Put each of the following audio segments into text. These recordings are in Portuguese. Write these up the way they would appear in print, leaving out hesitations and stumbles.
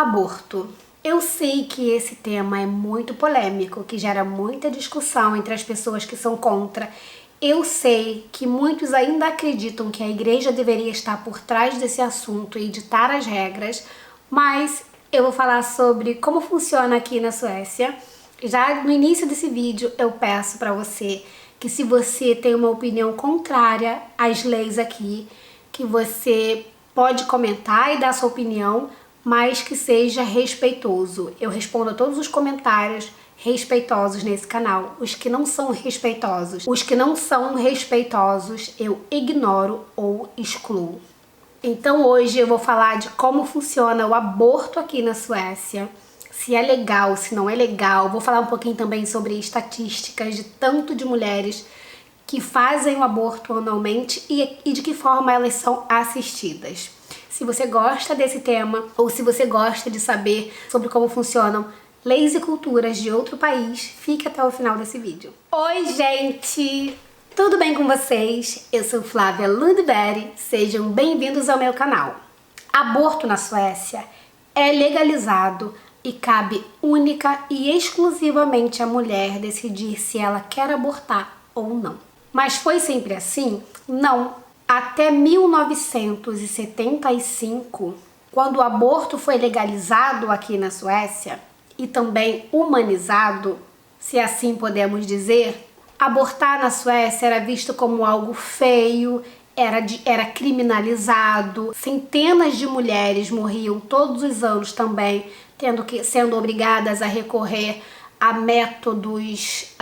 Aborto. Eu sei que esse tema é muito polêmico, que gera muita discussão entre as pessoas que são contra. Eu sei que muitos ainda acreditam que a igreja deveria estar por trás desse assunto e ditar as regras, mas eu vou falar sobre como funciona aqui na Suécia. Já no início desse vídeo eu peço para você que, se você tem uma opinião contrária às leis aqui, que você pode comentar e dar sua opinião, mas que seja respeitoso. Eu respondo a todos os comentários respeitosos nesse canal. Os que não são respeitosos, eu ignoro ou excluo. Então hoje eu vou falar de como funciona o aborto aqui na Suécia, se é legal, se não é legal. Vou falar um pouquinho também sobre estatísticas de tanto de mulheres que fazem o aborto anualmente e de que forma elas são assistidas. Se você gosta desse tema ou se você gosta de saber sobre como funcionam leis e culturas de outro país, fique até o final desse vídeo. Oi, gente! Tudo bem com vocês? Eu sou Flávia Lundberg, sejam bem-vindos ao meu canal. Aborto na Suécia é legalizado e cabe única e exclusivamente à mulher decidir se ela quer abortar ou não. Mas foi sempre assim? Não. Até 1975, quando o aborto foi legalizado aqui na Suécia e também humanizado, se assim podemos dizer, abortar na Suécia era visto como algo feio, era criminalizado. Centenas de mulheres morriam todos os anos também, sendo obrigadas a recorrer a métodos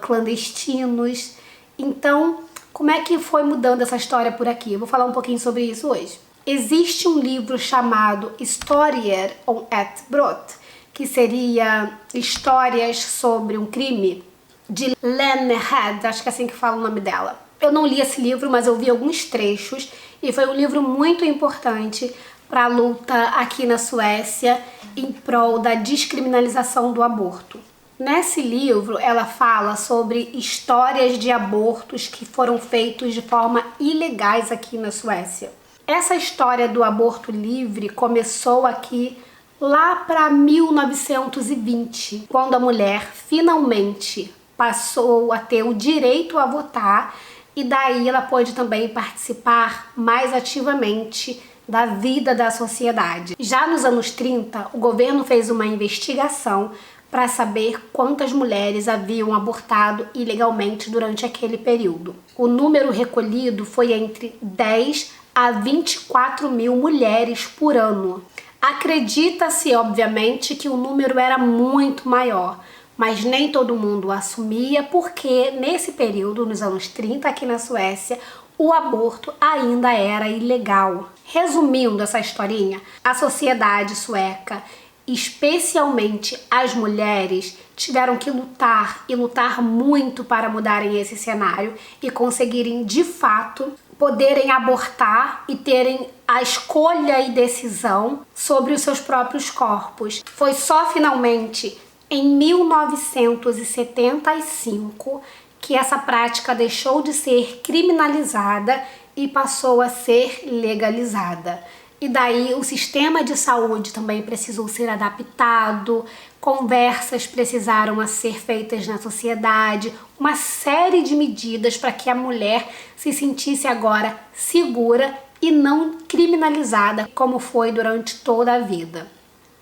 clandestinos. Então, como é que foi mudando essa história por aqui? Eu vou falar um pouquinho sobre isso hoje. Existe um livro chamado Historier om ett brott, que seria Histórias sobre um Crime, de Lene Head, acho que é assim que fala o nome dela. Eu não li esse livro, mas eu vi alguns trechos e foi um livro muito importante para a luta aqui na Suécia em prol da descriminalização do aborto. Nesse livro, ela fala sobre histórias de abortos que foram feitos de forma ilegais aqui na Suécia. Essa história do aborto livre começou aqui lá para 1920, quando a mulher finalmente passou a ter o direito a votar e daí ela pôde também participar mais ativamente da vida da sociedade. Já nos anos 30, o governo fez uma investigação para saber quantas mulheres haviam abortado ilegalmente durante aquele período. O número recolhido foi entre 10 a 24 mil mulheres por ano. Acredita-se, obviamente, que o número era muito maior, mas nem todo mundo assumia, porque nesse período, nos anos 30, aqui na Suécia, o aborto ainda era ilegal. Resumindo essa historinha, a sociedade sueca, especialmente as mulheres, tiveram que lutar e lutar muito para mudarem esse cenário e conseguirem de fato poderem abortar e terem a escolha e decisão sobre os seus próprios corpos. Foi só finalmente em 1975 que essa prática deixou de ser criminalizada e passou a ser legalizada. E daí o sistema de saúde também precisou ser adaptado, conversas precisaram ser feitas na sociedade, uma série de medidas para que a mulher se sentisse agora segura e não criminalizada como foi durante toda a vida.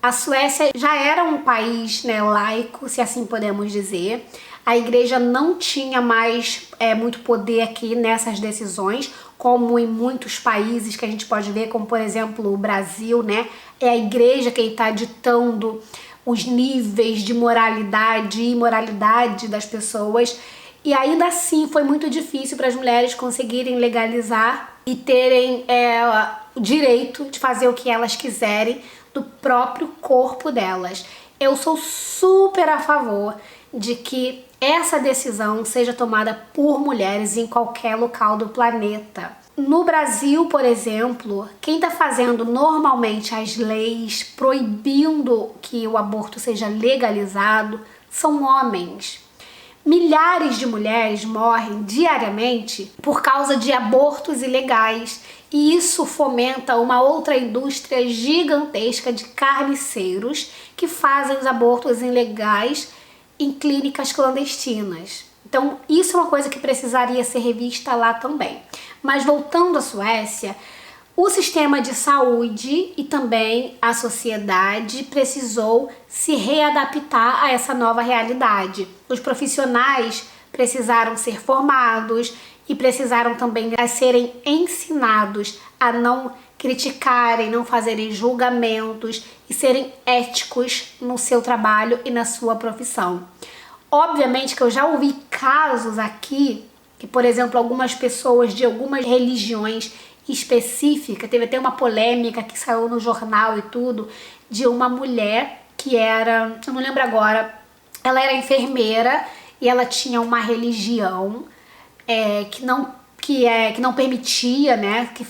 A Suécia já era um país, laico, se assim podemos dizer. A igreja não tinha mais muito poder aqui nessas decisões, como em muitos países que a gente pode ver, como por exemplo o Brasil, é a igreja quem está ditando os níveis de moralidade e imoralidade das pessoas. E ainda assim foi muito difícil para as mulheres conseguirem legalizar e terem o direito de fazer o que elas quiserem do próprio corpo delas. Eu sou super a favor de que essa decisão seja tomada por mulheres em qualquer local do planeta. No Brasil, por exemplo, quem está fazendo normalmente as leis proibindo que o aborto seja legalizado são homens. Milhares de mulheres morrem diariamente por causa de abortos ilegais, e isso fomenta uma outra indústria gigantesca de carniceiros que fazem os abortos ilegais em clínicas clandestinas. Então, isso é uma coisa que precisaria ser revista lá também. Mas voltando à Suécia, o sistema de saúde e também a sociedade precisou se readaptar a essa nova realidade. Os profissionais precisaram ser formados e precisaram também serem ensinados a não criticarem, não fazerem julgamentos e serem éticos no seu trabalho e na sua profissão. Obviamente que eu já ouvi casos aqui que, por exemplo, algumas pessoas de algumas religiões específicas, teve até uma polêmica que saiu no jornal e tudo, de uma mulher que era, eu não lembro agora, ela era enfermeira e ela tinha uma religião que não permitia, né, que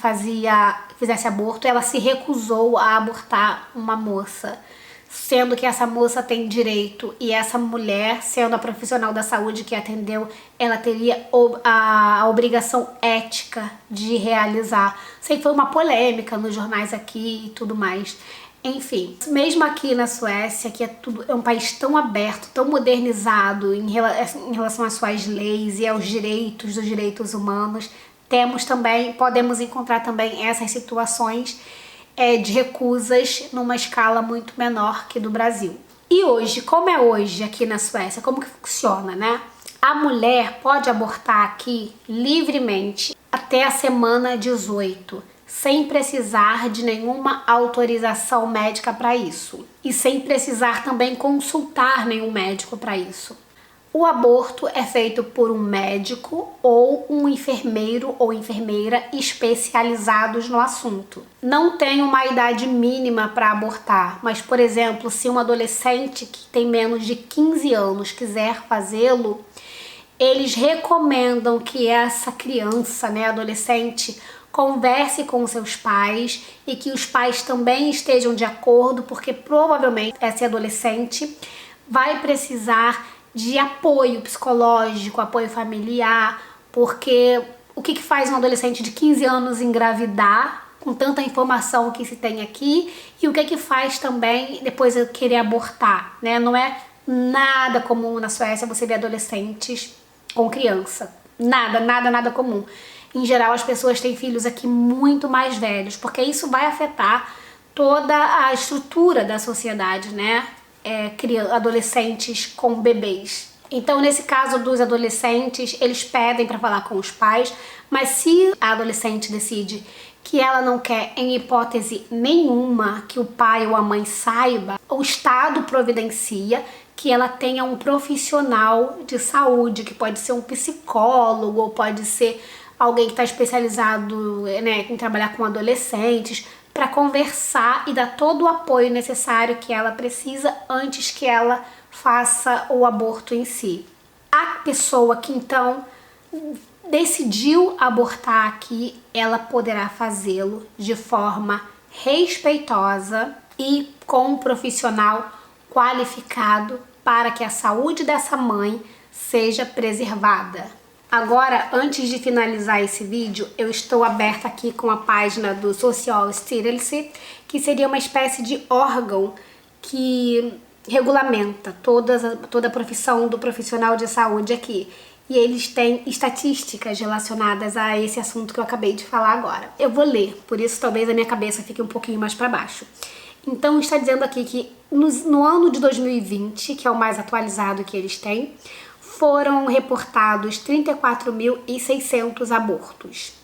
fizesse aborto. Ela se recusou a abortar uma moça, sendo que essa moça tem direito, e essa mulher, sendo a profissional da saúde que atendeu, ela teria a obrigação ética de realizar. Sei que foi uma polêmica nos jornais aqui e tudo mais. Enfim, mesmo aqui na Suécia, que é um país tão aberto, tão modernizado em relação às suas leis e aos direitos dos direitos humanos, podemos encontrar também essas situações de recusas numa escala muito menor que do Brasil. E hoje, como é hoje aqui na Suécia, como que funciona, né? A mulher pode abortar aqui livremente até a semana 18, sem precisar de nenhuma autorização médica para isso. E sem precisar também consultar nenhum médico para isso. O aborto é feito por um médico ou um enfermeiro ou enfermeira especializados no assunto. Não tem uma idade mínima para abortar, mas, por exemplo, se um adolescente que tem menos de 15 anos quiser fazê-lo, eles recomendam que essa criança, né, adolescente, converse com seus pais e que os pais também estejam de acordo, porque provavelmente esse adolescente vai precisar de apoio psicológico, apoio familiar, porque o que faz um adolescente de 15 anos engravidar com tanta informação que se tem aqui, e o que faz também depois eu querer abortar, né? Não é nada comum na Suécia você ver adolescentes com criança. Nada comum. Em geral, as pessoas têm filhos aqui muito mais velhos, porque isso vai afetar toda a estrutura da sociedade, né? Adolescentes com bebês. Então, nesse caso dos adolescentes, eles pedem para falar com os pais, mas se a adolescente decide que ela não quer, em hipótese nenhuma, que o pai ou a mãe saiba, o Estado providencia que ela tenha um profissional de saúde, que pode ser um psicólogo, ou pode ser alguém que está especializado, né, em trabalhar com adolescentes, para conversar e dar todo o apoio necessário que ela precisa antes que ela faça o aborto em si. A pessoa que então decidiu abortar aqui, ela poderá fazê-lo de forma respeitosa e com um profissional qualificado para que a saúde dessa mãe seja preservada. Agora, antes de finalizar esse vídeo, eu estou aberta aqui com a página do Socialstyrelse, que seria uma espécie de órgão que regulamenta toda a profissão do profissional de saúde aqui. E eles têm estatísticas relacionadas a esse assunto que eu acabei de falar agora. Eu vou ler, por isso talvez a minha cabeça fique um pouquinho mais para baixo. Então está dizendo aqui que no ano de 2020, que é o mais atualizado que eles têm, foram reportados 34.600 abortos.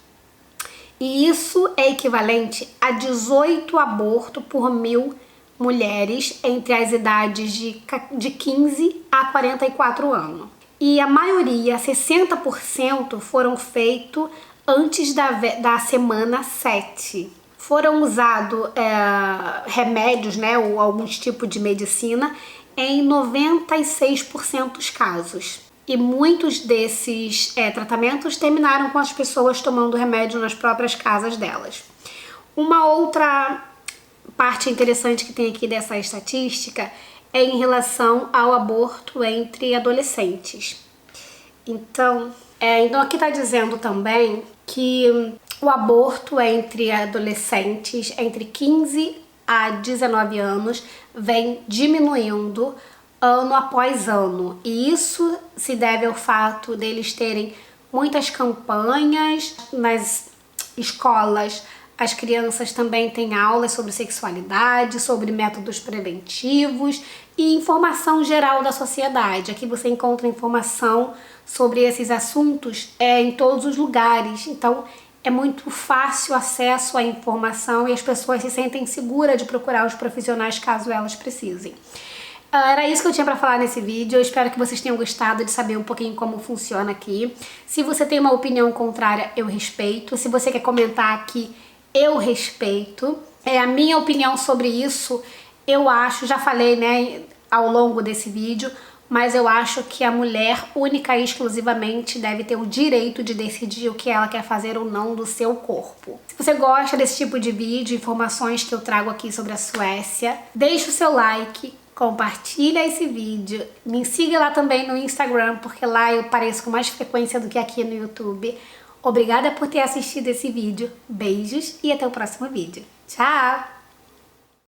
E isso é equivalente a 18 abortos por 1.000 mulheres entre as idades de 15 a 44 anos. E a maioria, 60%, foram feitos antes da semana 7. Foram usados remédios, né, ou algum tipo de medicina, em 96% dos casos. E muitos desses tratamentos terminaram com as pessoas tomando remédio nas próprias casas delas. Uma outra parte interessante que tem aqui dessa estatística é em relação ao aborto entre adolescentes. Então aqui tá dizendo também que o aborto entre adolescentes entre 15 a 19 anos vem diminuindo ano após ano. E isso se deve ao fato deles terem muitas campanhas nas escolas. As crianças também têm aulas sobre sexualidade, sobre métodos preventivos e informação geral da sociedade. Aqui você encontra informação sobre esses assuntos em todos os lugares. Então é muito fácil acesso à informação e as pessoas se sentem seguras de procurar os profissionais caso elas precisem. Era isso que eu tinha para falar nesse vídeo. Eu espero que vocês tenham gostado de saber um pouquinho como funciona aqui. Se você tem uma opinião contrária, eu respeito. Se você quer comentar aqui, eu respeito. A minha opinião sobre isso, eu acho, já falei, né, ao longo desse vídeo, mas eu acho que a mulher única e exclusivamente deve ter o direito de decidir o que ela quer fazer ou não do seu corpo. Se você gosta desse tipo de vídeo, informações que eu trago aqui sobre a Suécia, deixa o seu like, compartilha esse vídeo, me siga lá também no Instagram, porque lá eu apareço com mais frequência do que aqui no YouTube. Obrigada por ter assistido esse vídeo, beijos e até o próximo vídeo. Tchau!